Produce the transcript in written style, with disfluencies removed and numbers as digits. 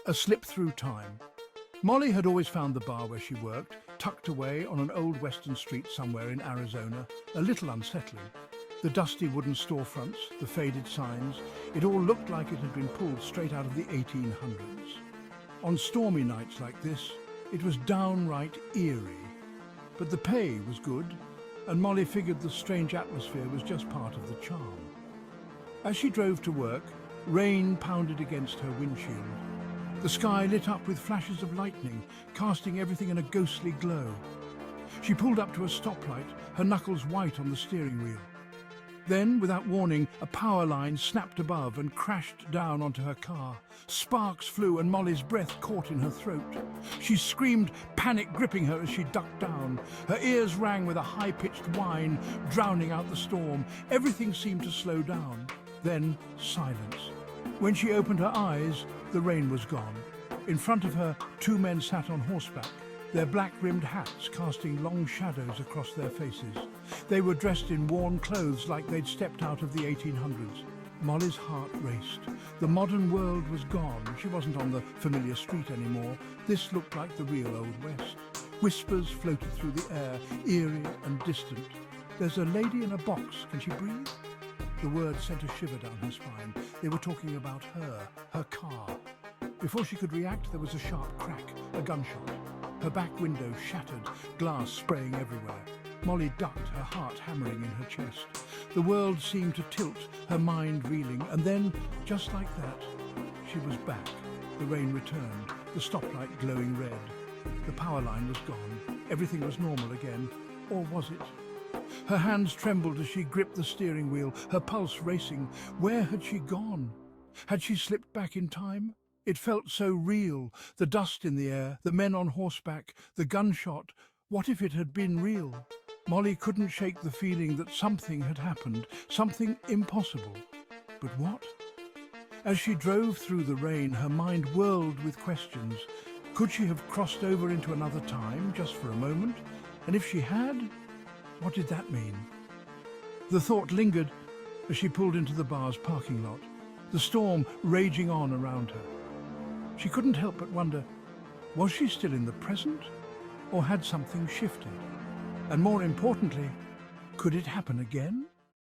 A slip through time. Molly had always found the bar where she worked, tucked away on an old western street somewhere in Arizona, a little unsettling. The dusty wooden storefronts, the faded signs, it all looked like it had been pulled straight out of the 1800s. On stormy nights like this, it was downright eerie. But the pay was good, and Molly figured the strange atmosphere was just part of the charm. As she drove to work, rain pounded against her windshield. The sky lit up with flashes of lightning, casting everything in a ghostly glow. She pulled up to a stoplight, her knuckles white on the steering wheel. Then, without warning, a power line snapped above and crashed down onto her car. Sparks flew and Molly's breath caught in her throat. She screamed, panic gripping her as she ducked down. Her ears rang with a high-pitched whine, drowning out the storm. Everything seemed to slow down. Then, silence. When she opened her eyes, the rain was gone. In front of her, two men sat on horseback, their black-rimmed hats casting long shadows across their faces. They were dressed in worn clothes like they'd stepped out of the 1800s. Molly's heart raced. The modern world was gone. She wasn't on the familiar street anymore. This looked like the real Old West. Whispers floated through the air, eerie and distant. "There's a lady in a box. Can she breathe?" The words sent a shiver down her spine. They were talking about her car. Before she could react, there was a sharp crack, a gunshot. Her back window shattered, glass spraying everywhere. Molly ducked, her heart hammering in her chest. The world seemed to tilt, her mind reeling, and then, just like that, she was back. The rain returned, the stoplight glowing red. The power line was gone. Everything was normal again. Or was it? Her hands trembled as she gripped the steering wheel, her pulse racing. Where had she gone? Had she slipped back in time? It felt so real, the dust in the air, the men on horseback, the gunshot. What if it had been real? Molly couldn't shake the feeling that something had happened, something impossible. But what? As she drove through the rain, her mind whirled with questions. Could she have crossed over into another time, just for a moment? And if she had, what did that mean? The thought lingered as she pulled into the bar's parking lot, the storm raging on around her. She couldn't help but wonder, was she still in the present, or had something shifted? And more importantly, could it happen again?